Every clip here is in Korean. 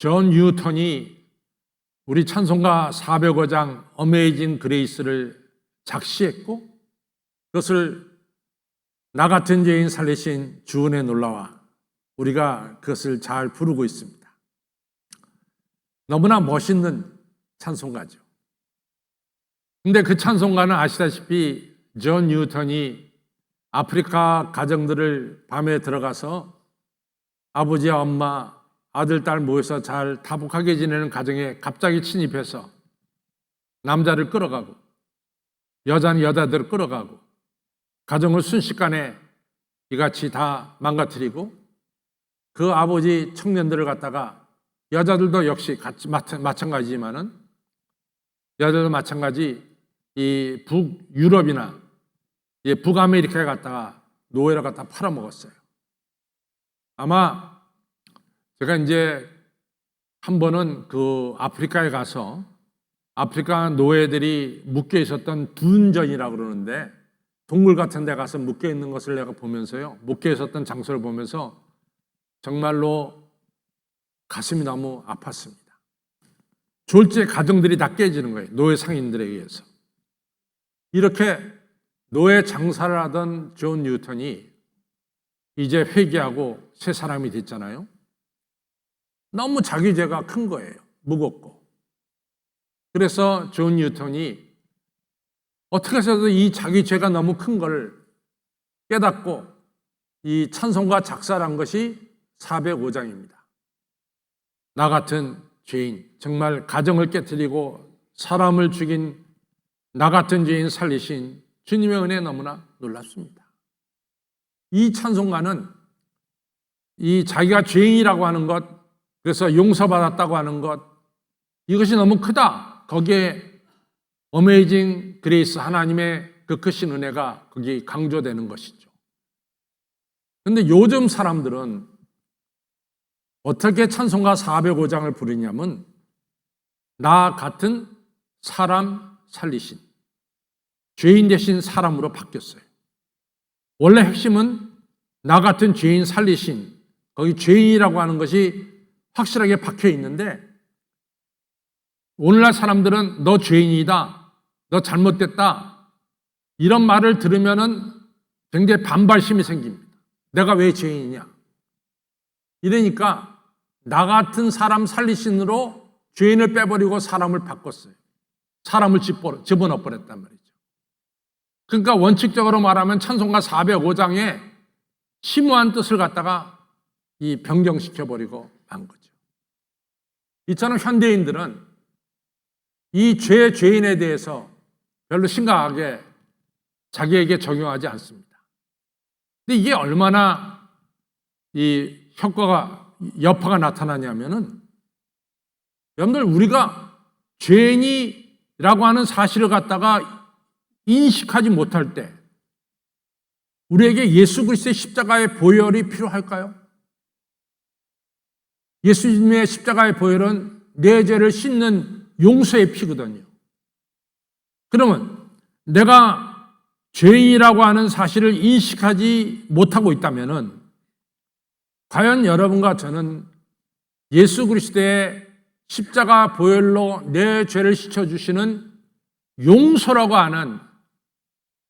존 뉴턴이 우리 찬송가 405장 어메이징 그레이스를 작시했고 그것을 나 같은 죄인 살리신 주 은혜 놀라와 우리가 그것을 잘 부르고 있습니다. 너무나 멋있는 찬송가죠. 근데 그 찬송가는 아시다시피 존 뉴턴이 아프리카 가정들을 밤에 들어가서 아버지와 엄마, 아들, 딸 모여서 잘 다복하게 지내는 가정에 갑자기 침입해서 남자를 끌어가고 여자는 여자들을 끌어가고 가정을 순식간에 이같이 다 망가뜨리고 그 아버지 청년들을 갖다가 여자들도 역시 같이 마찬가지지만은 여자들도 마찬가지 이 북유럽이나 북아메리카에 갔다가 노예를 갖다 팔아먹었어요. 아마 제가 이제 한 번은 그 아프리카에 가서 아프리카 노예들이 묶여 있었던 둔전이라고 그러는데 동굴 같은 데 가서 묶여 있는 것을 내가 보면서요. 묶여 있었던 장소를 보면서 정말로 가슴이 너무 아팠습니다. 졸지에 가정들이 다 깨지는 거예요. 노예 상인들에 의해서. 이렇게 노예 장사를 하던 존 뉴턴이 이제 회개하고 새 사람이 됐잖아요. 너무 자기 죄가 큰 거예요. 무겁고. 그래서 존 뉴턴이 어떻게 해서도 이 자기 죄가 너무 큰 걸 깨닫고 이 찬송가 작사를 한 것이 405장입니다. 나 같은 죄인, 정말 가정을 깨뜨리고 사람을 죽인 나 같은 죄인 살리신 주님의 은혜 너무나 놀랍습니다. 이 찬송가는 이 자기가 죄인이라고 하는 것, 그래서 용서받았다고 하는 것, 이것이 너무 크다. 거기에 어메이징 그레이스 하나님의 그 크신 은혜가 거기 강조되는 것이죠. 그런데 요즘 사람들은 어떻게 찬송가 405장을 부르냐면 나 같은 사람 살리신 죄인 대신 사람으로 바뀌었어요. 원래 핵심은 나 같은 죄인 살리신 거기 죄인이라고 하는 것이 확실하게 박혀 있는데 오늘날 사람들은 너 죄인이다, 너 잘못됐다 이런 말을 들으면은 굉장히 반발심이 생깁니다. 내가 왜 죄인이냐? 이러니까 나 같은 사람 살리신으로 죄인을 빼버리고 사람을 바꿨어요. 사람을 집어넣어 버렸단 말이죠. 그러니까 원칙적으로 말하면 찬송가 405장에 심오한 뜻을 갖다가 이 변경시켜버리고 만 거죠. 이처럼 현대인들은 이 죄인에 대해서 별로 심각하게 자기에게 적용하지 않습니다. 근데 이게 얼마나 이 여파가 나타나냐면은 여러분들 우리가 죄인이라고 하는 사실을 갖다가 인식하지 못할 때 우리에게 예수 그리스도의 십자가의 보혈이 필요할까요? 예수님의 십자가의 보혈은 내 죄를 씻는 용서의 피거든요. 그러면 내가 죄인이라고 하는 사실을 인식하지 못하고 있다면은 과연 여러분과 저는 예수 그리스도의 십자가 보혈로 내 죄를 씻어주시는 용서라고 하는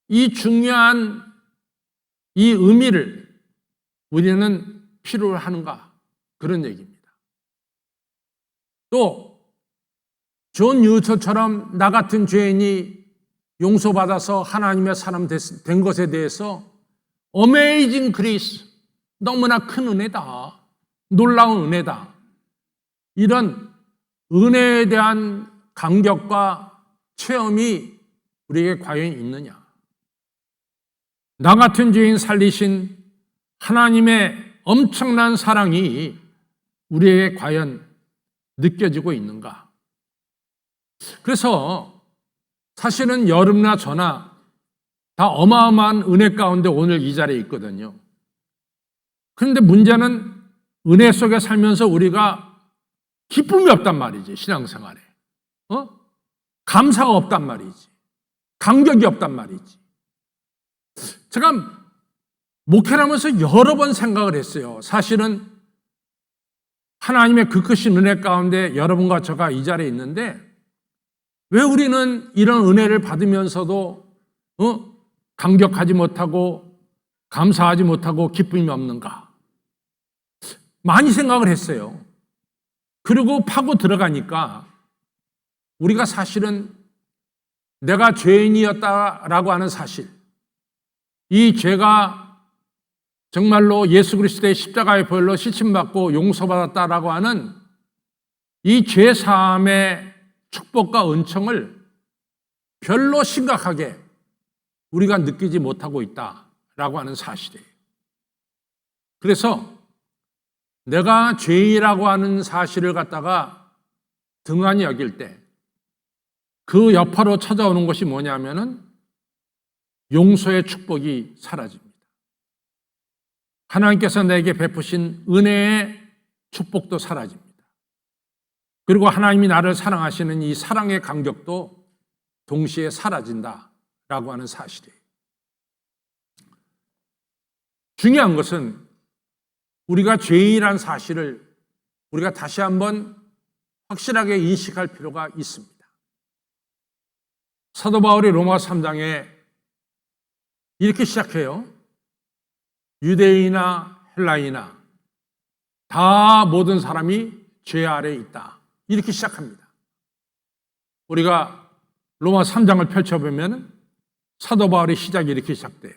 이 중요한 이 의미를 우리는 필요로 하는가? 그런 얘기입니다. 또 존 뉴턴처럼 나 같은 죄인이 용서받아서 하나님의 사람 된 것에 대해서 어메이징 그레이스, 너무나 큰 은혜다, 놀라운 은혜다, 이런 은혜에 대한 감격과 체험이 우리에게 과연 있느냐? 나 같은 죄인 살리신 하나님의 엄청난 사랑이 우리에게 과연 느껴지고 있는가? 그래서 사실은 여름나 저나 다 어마어마한 은혜 가운데 오늘 이 자리에 있거든요. 그런데 문제는 은혜 속에 살면서 우리가 기쁨이 없단 말이지, 신앙생활에. 감사가 없단 말이지. 감격이 없단 말이지. 제가 목회를 하면서 여러 번 생각을 했어요. 사실은 하나님의 그 크신 은혜 가운데 여러분과 저가 이 자리에 있는데 왜 우리는 이런 은혜를 받으면서도 감격하지 못하고 감사하지 못하고 기쁨이 없는가? 많이 생각을 했어요. 그리고 파고 들어가니까 우리가 사실은 내가 죄인이었다라고 하는 사실, 이 죄가 정말로 예수 그리스도의 십자가의 보혈로 씻임받고 용서받았다라고 하는 이 죄사함의 축복과 은총을 별로 심각하게 우리가 느끼지 못하고 있다라고 하는 사실이에요. 그래서 내가 죄인이라고 하는 사실을 갖다가 등한히 여길 때 그 여파로 찾아오는 것이 뭐냐면은 용서의 축복이 사라집니다. 하나님께서 내게 베푸신 은혜의 축복도 사라집니다. 그리고 하나님이 나를 사랑하시는 이 사랑의 감격도 동시에 사라진다라고 하는 사실이에요. 중요한 것은 우리가 죄인이라는 사실을 우리가 다시 한번 확실하게 인식할 필요가 있습니다. 사도 바울이 로마 3장에 이렇게 시작해요. 유대인이나 헬라인이나 다 모든 사람이 죄 아래에 있다. 이렇게 시작합니다. 우리가 로마 3장을 펼쳐보면 사도 바울의 시작이 이렇게 시작돼요.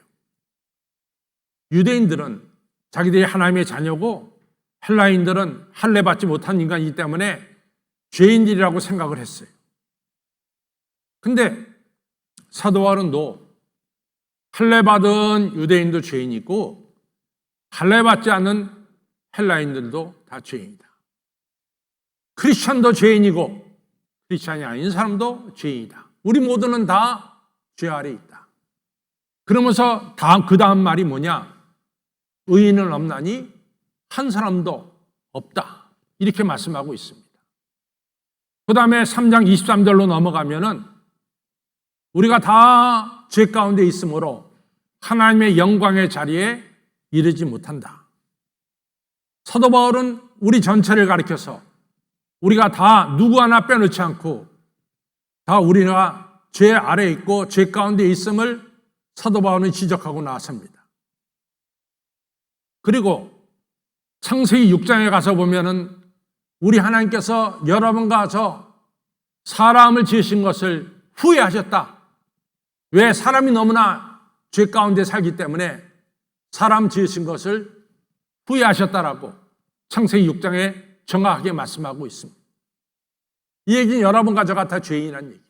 유대인들은 자기들이 하나님의 자녀고 헬라인들은 할례 받지 못한 인간이기 때문에 죄인들이라고 생각을 했어요. 근데 사도 바울은 할례 받은 유대인도 죄인이 있고 할례 받지 않는 헬라인들도 다 죄인이다. 크리스천도 죄인이고 크리스천이 아닌 사람도 죄인이다. 우리 모두는 다 죄 아래에 있다. 그러면서 그 다음 말이 뭐냐? 의인은 없나니 한 사람도 없다. 이렇게 말씀하고 있습니다. 그 다음에 3장 23절로 넘어가면은 우리가 다 죄 가운데 있으므로 하나님의 영광의 자리에 이르지 못한다. 사도 바울은 우리 전체를 가리켜서 우리가 다 누구 하나 빼놓지 않고 다 우리가 죄 아래에 있고 죄 가운데 있음을 사도 바울은 지적하고 나섭니다. 그리고 창세기 6장에 가서 보면은 우리 하나님께서 여러분과 저 사람을 지으신 것을 후회하셨다. 왜? 사람이 너무나 죄 가운데 살기 때문에 사람 지으신 것을 후회하셨다라고 창세기 6장에 정확하게 말씀하고 있습니다. 이 얘기는 여러분과 저가 다 죄인이라는 얘기죠.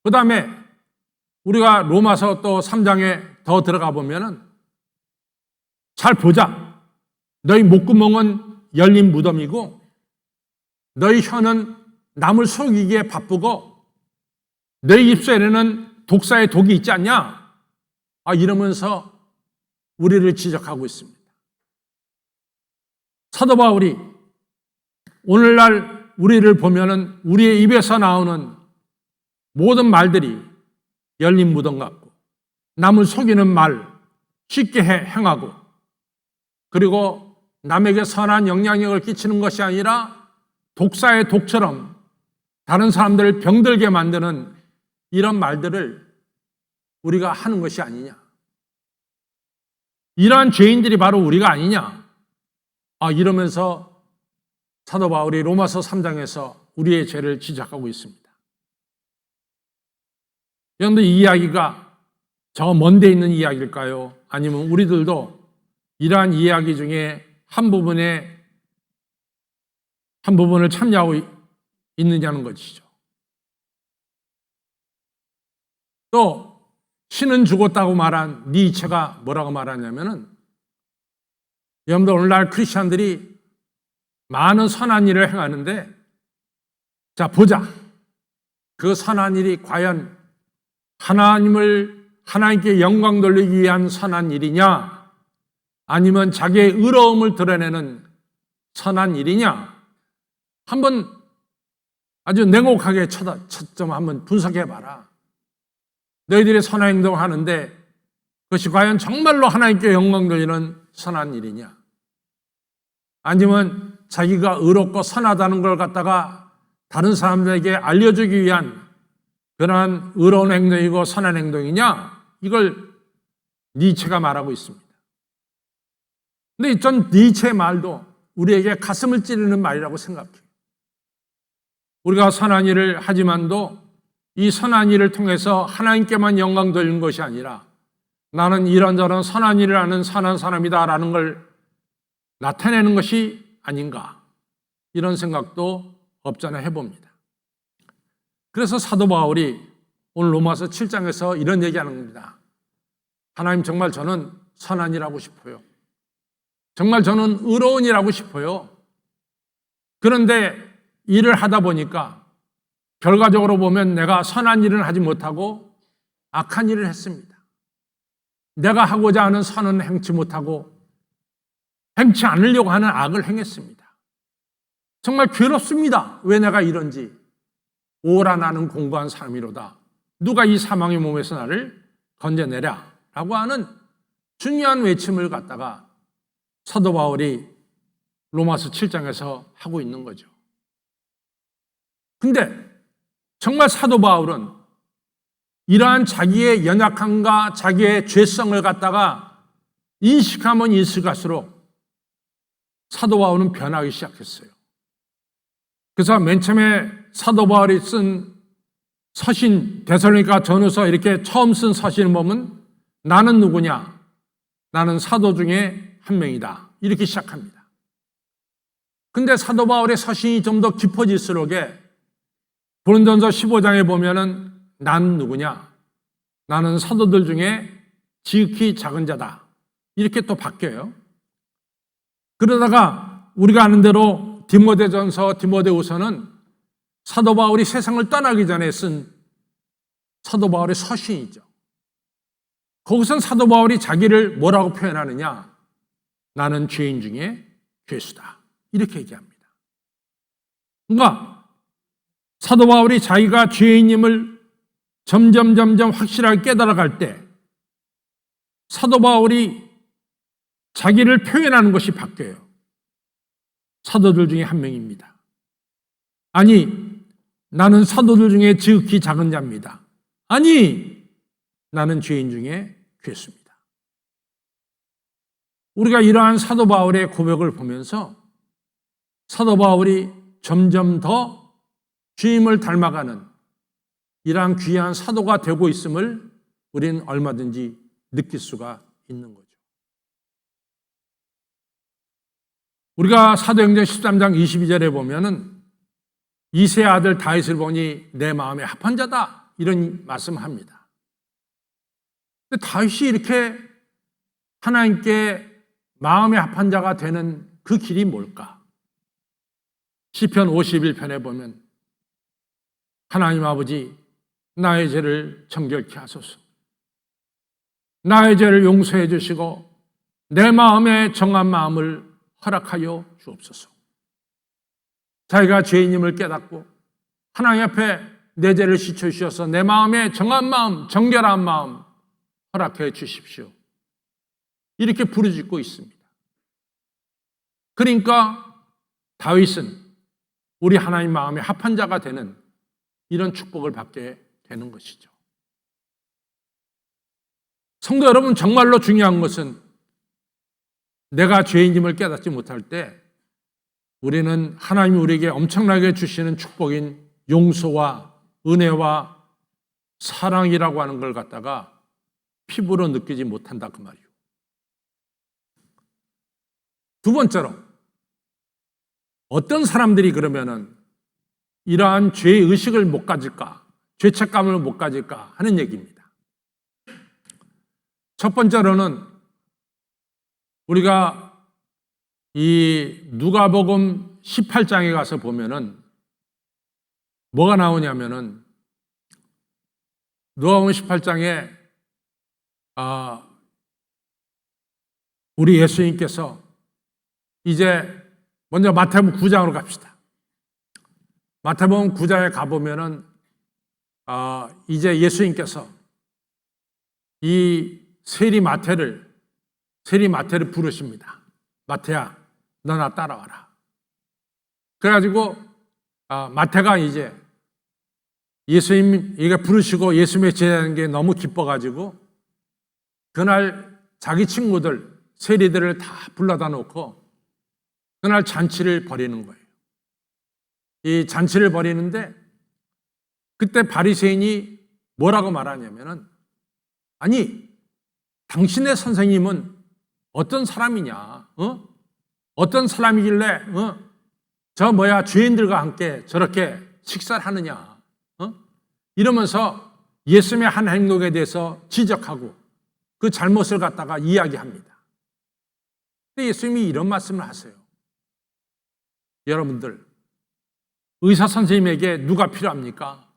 그 다음에 우리가 로마서 또 3장에 더 들어가 보면은 잘 보자. 너희 목구멍은 열린 무덤이고 너희 혀는 남을 속이기에 바쁘고 너희 입술에는 독사의 독이 있지 않냐? 이러면서 우리를 지적하고 있습니다. 사도 바울이 오늘날 우리를 보면은 우리의 입에서 나오는 모든 말들이 열린 무덤 같고 남을 속이는 말 쉽게 행하고 그리고 남에게 선한 영향력을 끼치는 것이 아니라 독사의 독처럼 다른 사람들을 병들게 만드는 이런 말들을 우리가 하는 것이 아니냐. 이러한 죄인들이 바로 우리가 아니냐. 이러면서 사도 바울이 로마서 3장에서 우리의 죄를 지적하고 있습니다. 여러분들 이 이야기가 저 먼 데 있는 이야기일까요? 아니면 우리들도 이러한 이야기 중에 한 부분을 참여하고 있느냐는 것이죠. 또 신은 죽었다고 말한 니체가 뭐라고 말하냐면은 여러분들 오늘날 크리스천들이 많은 선한 일을 행하는데 자 보자. 그 선한 일이 과연 하나님께 영광 돌리기 위한 선한 일이냐 아니면 자기의 의로움을 드러내는 선한 일이냐 한번 아주 냉혹하게 초점 한번 분석해봐라. 너희들이 선한 행동을 하는데 그것이 과연 정말로 하나님께 영광 돌리는 선한 일이냐? 아니면 자기가 의롭고 선하다는 걸 갖다가 다른 사람들에게 알려주기 위한 그러한 의로운 행동이고 선한 행동이냐? 이걸 니체가 말하고 있습니다. 근데 전 니체의 말도 우리에게 가슴을 찌르는 말이라고 생각해요. 우리가 선한 일을 하지만도 이 선한 일을 통해서 하나님께만 영광 돌리는 것이 아니라 나는 이런저런 선한 일을 하는 선한 사람이다라는 걸 나타내는 것이 아닌가, 이런 생각도 없잖아 해봅니다. 그래서 사도 바울이 오늘 로마서 7장에서 이런 얘기하는 겁니다. 하나님, 정말 저는 선한 일 하고 싶어요. 정말 저는 의로운 일 하고 싶어요. 그런데 일을 하다 보니까 결과적으로 보면 내가 선한 일은 하지 못하고 악한 일을 했습니다. 내가 하고자 하는 선은 행치 못하고 행치 않으려고 하는 악을 행했습니다. 정말 괴롭습니다. 왜 내가 이런지. 오라 나는 공고한 사람이로다. 누가 이 사망의 몸에서 나를 건져내랴 라고 하는 중요한 외침을 갖다가 사도 바울이 로마서 7장에서 하고 있는 거죠. 근데 정말 사도 바울은 이러한 자기의 연약함과 자기의 죄성을 갖다가 인식하면 인식할수록 사도 바울은 변하기 시작했어요. 그래서 맨 처음에 사도 바울이 쓴 서신, 데살로니가 전후서 이렇게 처음 쓴 서신을 보면 나는 누구냐? 나는 사도 중에 한 명이다. 이렇게 시작합니다. 근데 사도 바울의 서신이 좀 더 깊어질수록에 고린도전서 15장에 보면은 난 누구냐? 나는 사도들 중에 지극히 작은 자다. 이렇게 또 바뀌어요. 그러다가 우리가 아는 대로 디모데전서, 디모데후서는 사도 바울이 세상을 떠나기 전에 쓴 사도 바울의 서신이죠. 거기선 사도 바울이 자기를 뭐라고 표현하느냐? 나는 죄인 중에 괴수다. 이렇게 얘기합니다. 그러니까 사도 바울이 자기가 죄인임을 점점 확실하게 깨달아갈 때 사도 바울이 자기를 표현하는 것이 바뀌어요. 사도들 중에 한 명입니다. 아니, 나는 사도들 중에 지극히 작은 자입니다. 아니, 나는 죄인 중에 괴수입니다. 우리가 이러한 사도 바울의 고백을 보면서 사도 바울이 점점 더 주님을 닮아가는 이러한 귀한 사도가 되고 있음을 우리는 얼마든지 느낄 수가 있는 거죠. 우리가 사도행전 13장 22절에 보면은 이새의 아들 다윗을 보니 내 마음에 합한 자다, 이런 말씀을 합니다. 근데 다윗이 이렇게 하나님께 마음에 합한 자가 되는 그 길이 뭘까? 시편 51편에 보면 하나님 아버지, 나의 죄를 정결케 하소서. 나의 죄를 용서해 주시고 내 마음에 정한 마음을 허락하여 주옵소서. 자기가 죄인임을 깨닫고 하나님 앞에 내 죄를 씻어 주셔서 내 마음에 정한 마음, 정결한 마음 허락해 주십시오. 이렇게 부르짖고 있습니다. 그러니까 다윗은 우리 하나님 마음에 합한 자가 되는 이런 축복을 받게 되는 것이죠. 성도 여러분, 정말로 중요한 것은 내가 죄인임을 깨닫지 못할 때 우리는 하나님이 우리에게 엄청나게 주시는 축복인 용서와 은혜와 사랑이라고 하는 걸 갖다가 피부로 느끼지 못한다, 그 말이에요. 두 번째로, 어떤 사람들이 그러면은 이러한 죄의식을 못 가질까, 죄책감을 못 가질까 하는 얘기입니다. 첫 번째로는 우리가 이 누가복음 18장에 가서 보면은 뭐가 나오냐면은 누가복음 18장에 우리 예수님께서 이제 먼저 마태복음 9장으로 갑시다. 마태복음 9장에 가보면은 이제 예수님께서 이 세리 마태를 부르십니다. 마태야, 너 나 따라와라. 그래가지고 마태가 이제 예수님 이게 부르시고 예수님의 제자라는 게 너무 기뻐가지고 그날 자기 친구들 세리들을 다 불러다 놓고 그날 잔치를 벌이는 거예요. 이 잔치를 벌이는데 그때 바리새인이 뭐라고 말하냐면은 아니 당신의 선생님은 어떤 사람이냐? 어떤 사람이길래 죄인들과 함께 저렇게 식사를 하느냐? 이러면서 예수님의 한 행동에 대해서 지적하고 그 잘못을 갖다가 이야기합니다. 근데 예수님이 이런 말씀을 하세요. 여러분들, 의사 선생님에게 누가 필요합니까?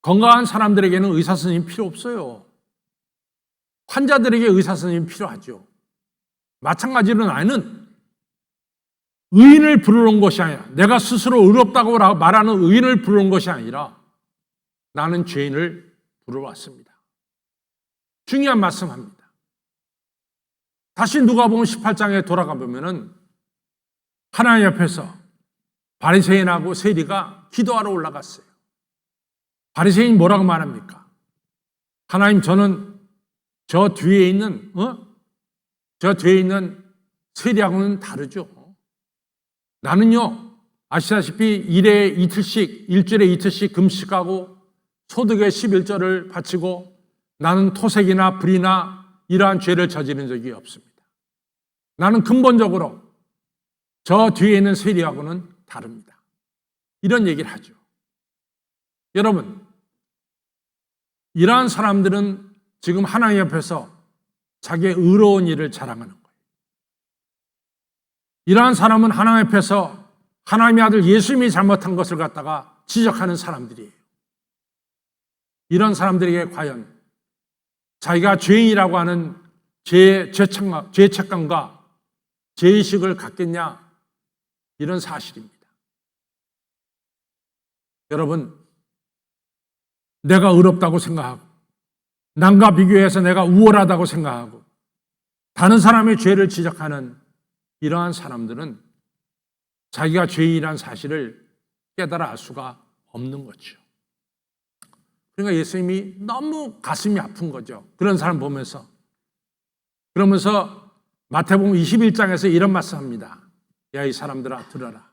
건강한 사람들에게는 의사 선생님 필요 없어요. 환자들에게 의사 선생님 필요하죠. 마찬가지로 나는 의인을 부르러 온 것이 아니라 내가 스스로 의롭다고 말하는 의인을 부르러 온 것이 아니라 나는 죄인을 부르러 왔습니다. 중요한 말씀합니다. 다시 누가복음 18장에 돌아가 보면은 하나님 앞에서 바리새인하고 세리가 기도하러 올라갔어요. 바리새인이 뭐라고 말합니까? 하나님, 저는 저 뒤에 있는 세리하고는 다르죠. 나는요, 아시다시피 일주일에 이틀씩 금식하고 소득의 11조를 바치고 나는 토색이나 불이나 이러한 죄를 저지른 적이 없습니다. 나는 근본적으로 저 뒤에 있는 세리하고는 다릅니다. 이런 얘기를 하죠. 여러분, 이러한 사람들은 지금 하나님 앞에서 자기의 의로운 일을 자랑하는 거예요. 이러한 사람은 하나님 앞에서 하나님의 아들 예수님이 잘못한 것을 갖다가 지적하는 사람들이에요. 이런 사람들에게 과연 자기가 죄인이라고 하는 죄책감과 죄의식을 갖겠냐? 이런 사실입니다. 여러분, 내가 의롭다고 생각하고 남과 비교해서 내가 우월하다고 생각하고 다른 사람의 죄를 지적하는 이러한 사람들은 자기가 죄인이라는 사실을 깨달아 알 수가 없는 거죠. 그러니까 예수님이 너무 가슴이 아픈 거죠. 그런 사람 보면서. 그러면서 마태복음 21장에서 이런 말씀합니다. 야, 이 사람들아, 들어라.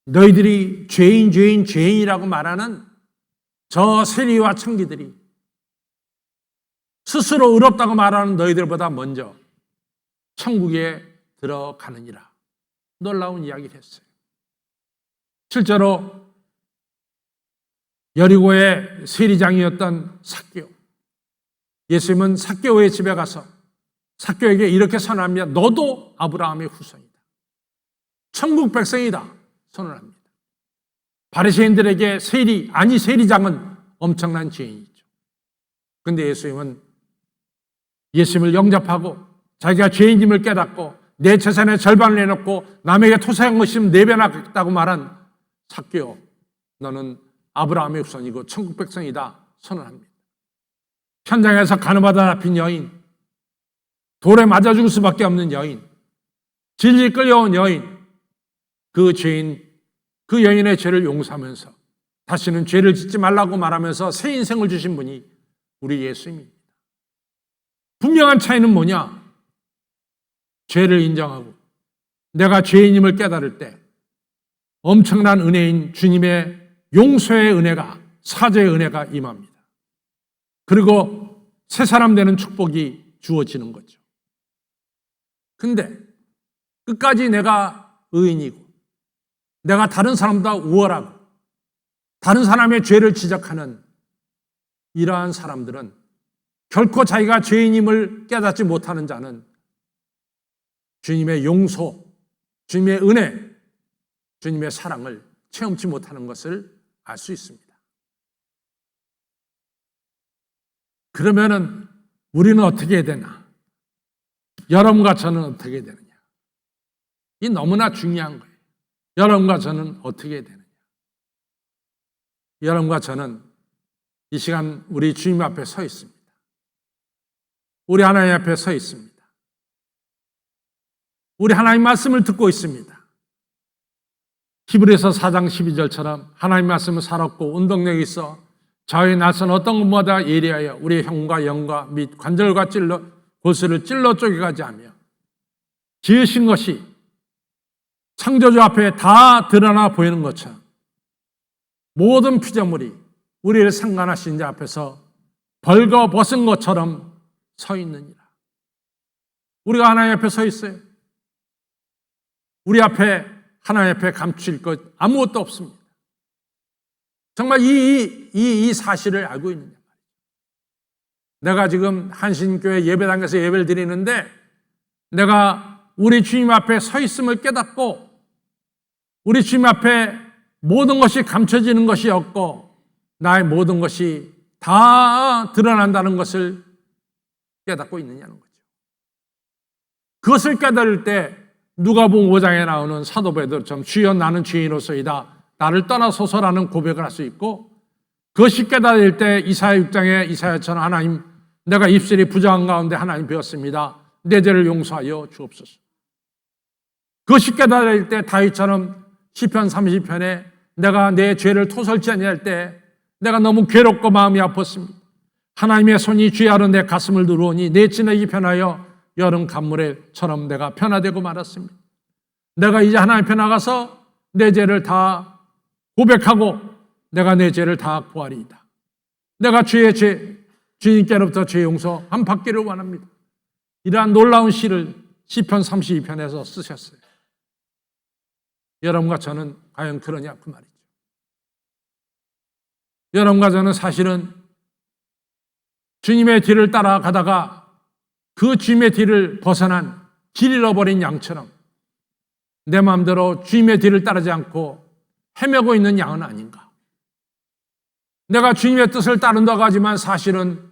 너희들이 죄인이라고 말하는 저 세리와 청기들이 스스로 의롭다고 말하는 너희들보다 먼저 천국에 들어가느니라. 놀라운 이야기를 했어요. 실제로 여리고의 세리장이었던 삭개오. 예수님은 삭개오의 집에 가서 삭개오에게 이렇게 선언합니다. 너도 아브라함의 후손이다. 천국 백성이다. 선언합니다. 바리새인들에게 세리장은 엄청난 죄인이죠. 그런데 예수님을 영접하고 자기가 죄인임을 깨닫고 내 재산의 절반을 내놓고 남에게 토색한 것이 4배나 겠다고 말한 삭개오, 너는 아브라함의 후손이고 천국 백성이다 선언합니다. 현장에서 가늠하다 잡힌 여인, 돌에 맞아 죽을 수밖에 없는 여인, 질질 끌려온 여인, 그 여인의 죄를 용서하면서 다시는 죄를 짓지 말라고 말하면서 새 인생을 주신 분이 우리 예수님입니다. 분명한 차이는 뭐냐? 죄를 인정하고 내가 죄인임을 깨달을 때 엄청난 은혜인 주님의 용서의 은혜가, 사죄의 은혜가 임합니다. 그리고 새 사람 되는 축복이 주어지는 거죠. 근데 끝까지 내가 의인이고 내가 다른 사람보다 우월하고 다른 사람의 죄를 지적하는 이러한 사람들은 결코 자기가 죄인임을 깨닫지 못하는 자는 주님의 용서, 주님의 은혜, 주님의 사랑을 체험치 못하는 것을 알 수 있습니다. 그러면은 우리는 어떻게 해야 되나? 여러분과 저는 어떻게 해야 되느냐? 이 너무나 중요한 거예요. 여러분과 저는 어떻게 해야 되느냐? 여러분과 저는 이 시간 우리 주님 앞에 서 있습니다. 우리 하나님 앞에 서 있습니다. 우리 하나님 말씀을 듣고 있습니다. 히브리서 4장 12절처럼 하나님 말씀은 살았고 운동력이 있어 좌우에 나선 어떤 것보다 예리하여 우리의 혀과 영과 및 관절과 골수를 찔러 쪼개가지 하며 지으신 것이 창조주 앞에 다 드러나 보이는 것처럼 모든 피조물이 우리를 상관하신 자 앞에서 벌거벗은 것처럼 서 있느니라. 우리가 하나님 앞에 서 있어요. 우리 앞에 하나님 앞에 감출 것 아무것도 없습니다. 정말 이 사실을 알고 있느냐 말이에요. 내가 지금 한신교회 예배당에서 예배를 드리는데 내가 우리 주님 앞에 서 있음을 깨닫고 우리 주님 앞에 모든 것이 감춰지는 것이 없고 나의 모든 것이 다 드러난다는 것을 깨닫고 있느냐는 거죠. 그것을 깨달을 때 누가복음 5장에 나오는 사도 베드로처럼 주여 나는 죄인으로서이다. 나를 떠나소서라는 고백을 할 수 있고 그것이 깨달을 때 이사야 6장에 이사야처럼 하나님 내가 입술이 부정한 가운데 하나님 배웠습니다. 내 죄를 용서하여 주옵소서. 그것이 깨달을 때 다윗처럼 시편 30편에 내가 내 죄를 토설치 아니할 때 내가 너무 괴롭고 마음이 아팠습니다. 하나님의 손이 쥐하러 내 가슴을 누르오니 내 진액이 편하여 여름 간물에처럼 내가 변화되고 말았습니다. 내가 이제 하나님 앞에 나가서 내 죄를 다 고백하고 내가 내 죄를 다 구하리이다. 내가 주님께로부터 죄 용서 한 받기를 원합니다. 이러한 놀라운 시를 시편 32편에서 쓰셨어요. 여러분과 저는 과연 그러냐 그 말이죠. 여러분과 저는 사실은 주님의 뒤를 따라가다가 그 주님의 뒤를 벗어난 길 잃어버린 양처럼 내 마음대로 주님의 뒤를 따르지 않고 헤매고 있는 양은 아닌가. 내가 주님의 뜻을 따른다고 하지만 사실은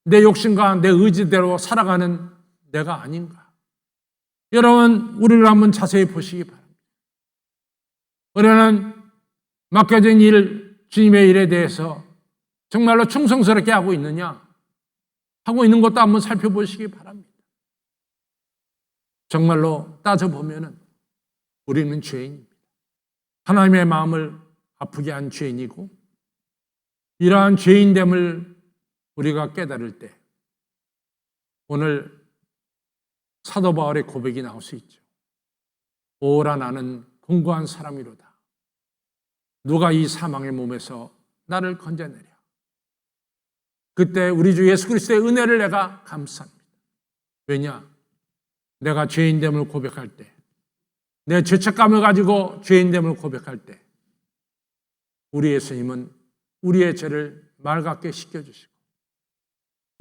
내 욕심과 내 의지대로 살아가는 내가 아닌가. 여러분 우리를 한번 자세히 보시기 바랍니다. 우리는 맡겨진 일, 주님의 일에 대해서 정말로 충성스럽게 하고 있느냐? 하고 있는 것도 한번 살펴보시기 바랍니다. 정말로 따져보면 우리는 죄인입니다. 하나님의 마음을 아프게 한 죄인이고 이러한 죄인됨을 우리가 깨달을 때 오늘 사도 바울의 고백이 나올 수 있죠. 오라 나는 공고한 사람이로다. 누가 이 사망의 몸에서 나를 건져내랴. 그때 우리 주 예수 그리스도의 은혜를 내가 감사합니다. 왜냐? 내가 죄인됨을 고백할 때, 내 죄책감을 가지고 죄인됨을 고백할 때 우리 예수님은 우리의 죄를 맑게 씻겨주시고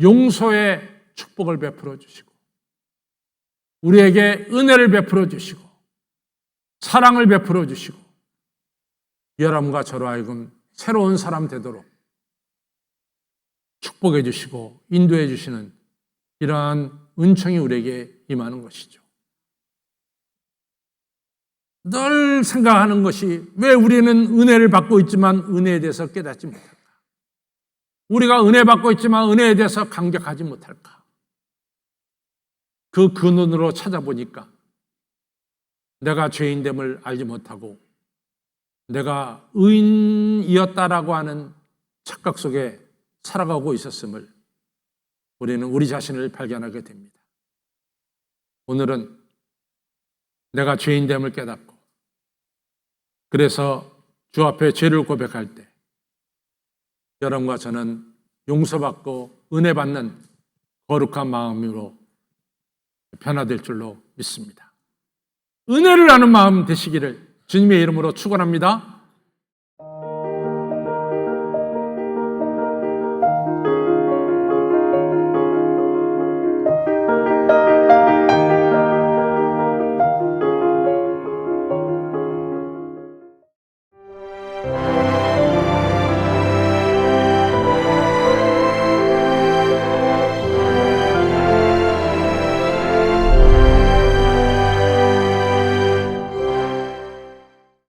용서의 축복을 베풀어 주시고 우리에게 은혜를 베풀어 주시고 사랑을 베풀어 주시고 여러분과 저로 하여금 새로운 사람 되도록 축복해 주시고 인도해 주시는 이러한 은총이 우리에게 임하는 것이죠. 늘 생각하는 것이 왜 우리는 은혜를 받고 있지만 은혜에 대해서 깨닫지 못할까? 우리가 은혜 받고 있지만 은혜에 대해서 감격하지 못할까? 그 근원으로 찾아보니까 내가 죄인됨을 알지 못하고 내가 의인이었다라고 하는 착각 속에 살아가고 있었음을 우리는 우리 자신을 발견하게 됩니다. 오늘은 내가 죄인됨을 깨닫고 그래서 주 앞에 죄를 고백할 때 여러분과 저는 용서받고 은혜 받는 거룩한 마음으로 변화될 줄로 믿습니다. 은혜를 아는 마음 되시기를 주님의 이름으로 축원합니다.